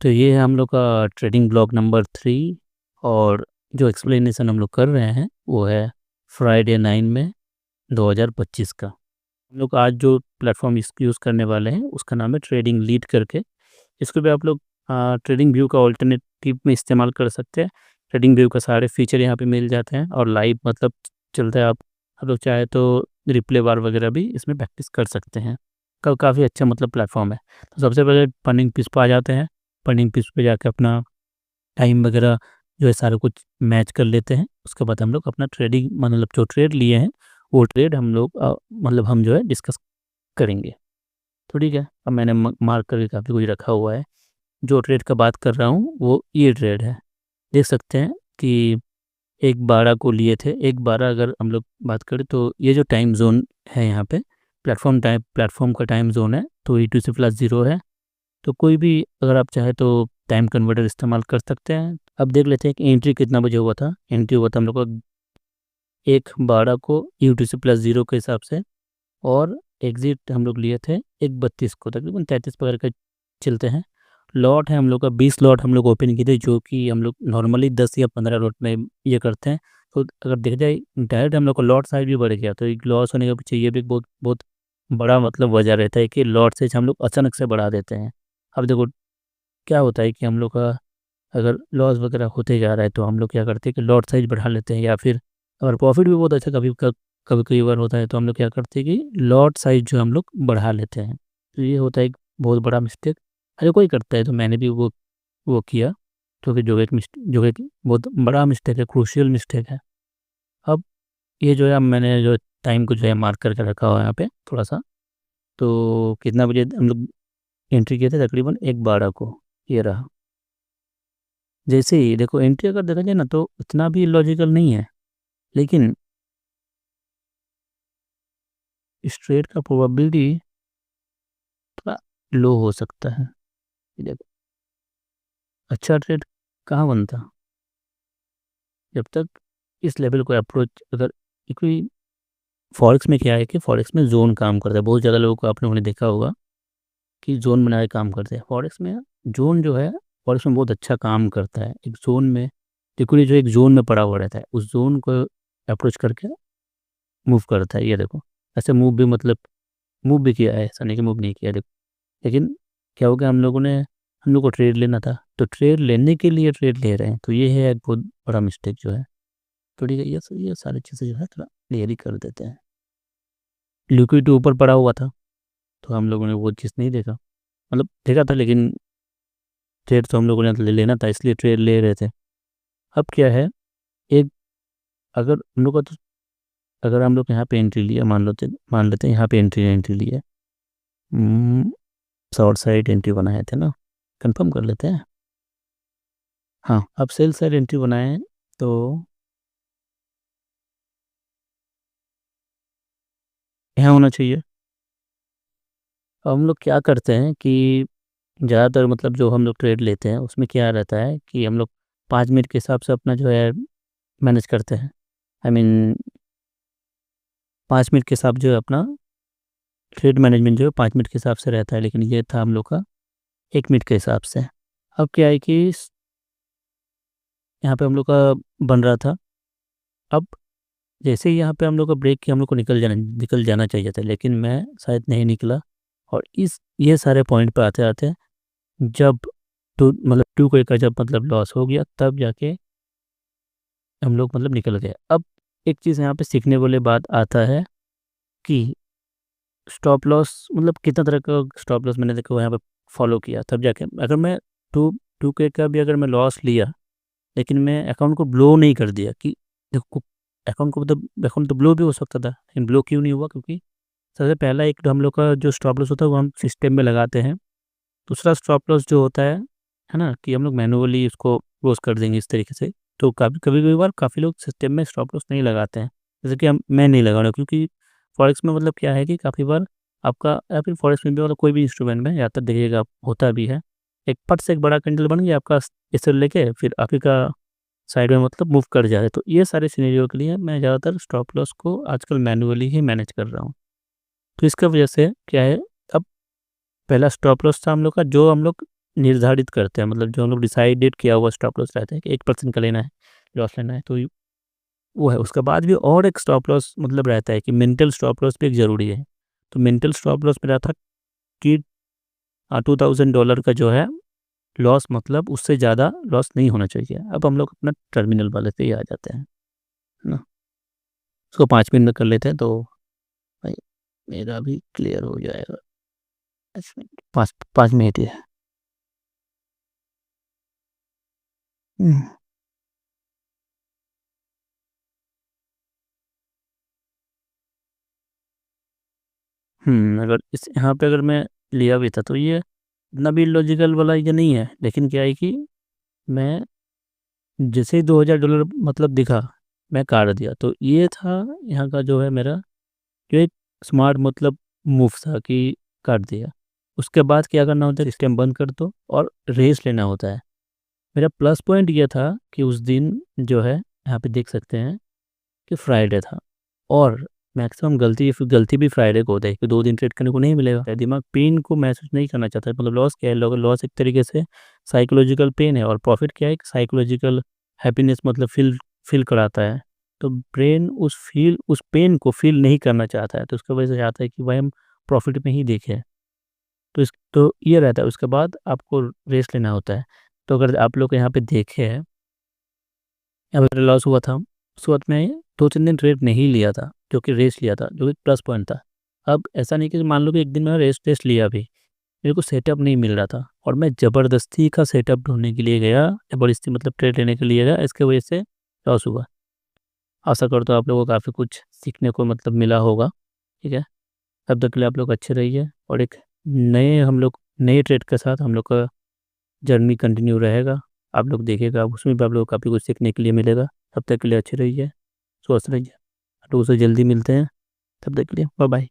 तो ये है हम लोग का ट्रेडिंग ब्लॉक नंबर 3 और जो एक्सप्लेनेशन हम लोग कर रहे हैं वो है फ्राइडे 9 में 2025 का। हम लोग आज जो प्लेटफॉर्म यूज़ करने वाले हैं उसका नाम है ट्रेडिंग लीड करके। इसको भी आप लोग ट्रेडिंग व्यू का ऑल्टरनेटिव में इस्तेमाल कर सकते हैं। ट्रेडिंग व्यू का सारे फीचर यहाँ पे मिल जाते हैं और लाइव मतलब चलता है। आप लोग चाहे तो रिप्ले बार वगैरह भी इसमें प्रैक्टिस कर सकते हैं। काफ़ी अच्छा मतलब प्लेटफॉर्म है। तो सबसे पहले फंडिंग पीस पे आ जाते हैं। फंडिंग पीस पे जाके अपना टाइम वगैरह जो है सारा कुछ मैच कर लेते हैं। उसके बाद हम लोग अपना ट्रेडिंग मतलब जो ट्रेड लिए हैं वो ट्रेड हम लोग मतलब हम जो है डिस्कस करेंगे। तो ठीक है, अब मैंने मार्क करके काफ़ी कुछ रखा हुआ है। जो ट्रेड का बात कर रहा हूँ वो ये ट्रेड है। देख सकते हैं कि 1:12 को लिए थे। 1:12 अगर हम लोग बात करें तो ये जो टाइम जोन है यहाँ पे प्लेटफॉर्म का टाइम जोन है तो E2C+0 है। तो कोई भी अगर आप चाहे तो टाइम कन्वर्टर इस्तेमाल कर सकते हैं। अब देख लेते हैं कि एंट्री कितना बजे हुआ था। एंट्री हुआ था हम लोग का 1:12 को E2C+0 के हिसाब से और एग्जिट हम लोग लिए थे 1:32 को, तकरीबन 33 पकड़ कर चलते हैं। लॉट है हम लोग का 20 लॉट हम लोग ओपन किए थे, जो कि हम लोग नॉर्मली 10 या 15 लॉट में ये करते हैं। तो अगर देखा जाए डायरेक्ट हम लोग का लॉट साइज भी बढ़ गया, तो एक लॉस होने के पीछे ये भी एक बहुत बहुत बड़ा मतलब वजह रहता है कि लॉट साइज हम लोग अचानक से बढ़ा देते हैं। अब देखो क्या होता है कि हम लोग का अगर लॉस वगैरह होते जा रहा है तो हम लोग क्या करते हैं कि लॉट साइज बढ़ा लेते हैं, या फिर अगर प्रॉफिट भी बहुत अच्छा कभी कभी बार होता है तो हम लोग क्या करते हैं कि लॉट साइज जो हम लोग बढ़ा लेते हैं। तो ये होता है एक बहुत बड़ा मिस्टेक। अरे कोई करता है तो मैंने भी वो किया, क्योंकि जो एक बहुत बड़ा मिस्टेक है, क्रूशियल मिस्टेक है। अब ये जो है, अब मैंने जो टाइम को जो है मार्क करके रखा हुआ है यहाँ पे थोड़ा सा। तो कितना बजे हम लोग एंट्री किए थे, तकरीबन 1:12 को। ये रहा। जैसे ही देखो एंट्री अगर देखा जाए ना तो इतना भी लॉजिकल नहीं है, लेकिन इस ट्रेड का प्रोबेबिलिटी थोड़ा लो हो सकता है। ये देखो, अच्छा ट्रेड कहाँ बनता जब तक इस लेवल को अप्रोच अगर, क्योंकि फॉरेक्स में क्या है कि फॉरेक्स में जोन काम करता है। बहुत ज़्यादा लोगों को आपने उन्हें देखा होगा कि जोन बना के काम करते हैं फॉरेक्स में। जोन जो है फॉरेक्स में बहुत अच्छा काम करता है। एक जोन में लिक्विड जो एक जोन में पड़ा हुआ रहता है, उस जोन को अप्रोच करके मूव करता है। ये देखो, ऐसे मूव भी मतलब मूव भी किया है, ऐसा नहीं कि मूव नहीं किया। देखो लेकिन क्या हो गया, हम लोग को ट्रेड लेना था तो ट्रेड लेने के लिए ट्रेड ले रहे हैं, तो ये है एक बहुत बड़ा मिस्टेक जो है। तो ठीक है, ये सारी चीज़ें जो है थोड़ा क्लियर ही कर देते हैं। लिक्विड ऊपर पड़ा हुआ था तो हम लोगों ने वो चीज़ नहीं देखा, मतलब देखा था लेकिन ट्रेड तो हम लोगों ने ले लेना था, इसलिए ट्रेड ले रहे थे। अब क्या है, एक अगर हम लोग का तो अगर हम लोग यहाँ पे एंट्री लिया, मान लेते हैं यहाँ पे एंट्री एंट्री लिया, शॉर्ट साइड एंट्री बनाए थे ना, कंफर्म कर लेते हैं। हाँ, अब सेल साइड एंट्री बनाए हैं तो यहाँ होना चाहिए। अब हम लोग क्या करते हैं कि ज़्यादातर मतलब जो हम लोग ट्रेड लेते हैं उसमें क्या रहता है कि हम लोग 5 मिनट के हिसाब से अपना जो है मैनेज करते हैं। आई मीन 5 मिनट के हिसाब जो है अपना ट्रेड मैनेजमेंट जो है 5 मिनट के हिसाब से रहता है, लेकिन ये था हम लोग का 1 मिनट के हिसाब से। अब क्या है कि यहाँ पे हम लोग का बन रहा था। अब जैसे ही यहाँ पे हम लोग का ब्रेक किया, हम लोग को निकल जाना चाहिए था, लेकिन मैं शायद नहीं निकला। और इस ये सारे पॉइंट पे आते आते जब मतलब 2 का जब मतलब लॉस हो गया, तब जाके हम लोग मतलब निकल गए। अब एक चीज़ यहाँ पे सीखने वाली बात आता है कि स्टॉप लॉस मतलब कितना तरह का स्टॉप लॉस मैंने देखो यहाँ पे फॉलो किया, तब जाके अगर मैं टू 2K का भी अगर मैं लॉस लिया, लेकिन मैं अकाउंट को ब्लो नहीं कर दिया कि देखो अकाउंट को मतलब अकाउंट तो ब्लो भी हो सकता था, लेकिन ब्लो क्यों नहीं हुआ, क्योंकि सबसे पहला एक हम लोग का जो स्टॉप लॉस होता है वो हम सिस्टम में लगाते हैं। दूसरा स्टॉप लॉस जो होता है ना, कि हम लोग मैनुअली उसको क्लोज कर देंगे इस तरीके से। तो कभी कभी कभी बार काफ़ी लोग सिस्टम में स्टॉप लॉस नहीं लगाते हैं, जैसे कि मैं नहीं लगा रहा हूँ, क्योंकि फॉरेक्स में मतलब क्या है कि काफ़ी बार आपका या फिर फॉरेक्स में भी मतलब कोई भी इंस्ट्रूमेंट में ज़्यादातर देखिएगा होता भी है, एक फट से एक बड़ा कैंडल बन गया आपका, इसे लेके फिर आप ही का साइड में मतलब मूव कर जा रहे हैं। तो ये सारे सिनेरियो के लिए मैं ज़्यादातर स्टॉप लॉस को आजकल मैनुअली ही मैनेज कर रहा हूँ। तो इसका वजह से क्या है, अब पहला स्टॉप लॉस था हम लोग का जो हम लोग निर्धारित करते हैं, मतलब जो हम लोग डिसाइडेड किया हुआ स्टॉप लॉस रहता है कि 1% का लेना है, लॉस लेना है, तो वो है। उसके बाद भी और एक स्टॉप लॉस मतलब रहता है कि मेंटल स्टॉप लॉस भी एक ज़रूरी है। तो मेंटल स्टॉप लॉस मेरा था कि $2000 का जो है लॉस, मतलब उससे ज़्यादा लॉस नहीं होना चाहिए। अब हम लोग अपना टर्मिनल वाले पे ही आ जाते हैं, है ना। उसको 5 मिनट में कर लेते हैं, तो भाई मेरा भी क्लियर हो जाएगा। 5 मिनट, 5 5 मिनट ही है। हम्म। अगर इस यहाँ पे अगर मैं लिया भी था तो ये इतना भी लॉजिकल वाला ये नहीं है, लेकिन क्या है कि मैं जैसे ही $2000 मतलब दिखा, मैं काट दिया। तो ये था यहाँ का जो है मेरा, जो एक स्मार्ट मतलब मूव था कि काट दिया। उसके बाद क्या करना होता है, सिस्टम बंद कर दो और रेस लेना होता है। मेरा प्लस पॉइंट ये था कि उस दिन जो है, यहाँ पे देख सकते हैं कि फ्राइडे था, और मैक्सिमम गलती भी फ्राइडे को होता है कि 2 दिन ट्रेड करने को नहीं मिलेगा। दिमाग पेन को महसूस नहीं करना चाहता है। मतलब लॉस क्या है, लॉस एक तरीके से साइकोलॉजिकल पेन है, और प्रॉफिट क्या है, साइकोलॉजिकल हैप्पीनेस, मतलब फील फील कराता है। तो ब्रेन उस पेन को फील नहीं करना चाहता है, तो उसकी वजह से चाहता है कि भाई हम प्रॉफिट में ही देखें। तो ये रहता है। उसके बाद आपको रेस्ट लेना होता है। तो अगर आप लोग यहाँ पे देखे हैं, यहाँ पे लॉस हुआ था, उस वक्त मैं 2 3 दिन ट्रेड नहीं लिया था, जो कि रेस्ट लिया था, जो कि प्लस पॉइंट था। अब ऐसा नहीं कि मान लो कि एक दिन मैंने रेस्ट टेस्ट लिया भी, मेरे को सेटअप नहीं मिल रहा था, और मैं ज़बरदस्ती का सेटअप ढूंढने के लिए गया, ज़बरदस्ती मतलब ट्रेड लेने के लिए गया, इसके वजह से लॉस हुआ। आशा करता हूँ आप लोगों को काफ़ी कुछ सीखने को मतलब मिला होगा। ठीक है, तब तक के लिए आप लोग अच्छे रहिए, और एक नए ट्रेड के साथ हम लोग का जर्नी कंटिन्यू रहेगा। आप लोग देखिएगा, उसमें भी आप लोग को काफ़ी कुछ सीखने के लिए मिलेगा। तब तक के लिए अच्छे रहिए, स्वस्थ रहिए, तो उससे जल्दी मिलते हैं। तब तक के लिए बाय बाय।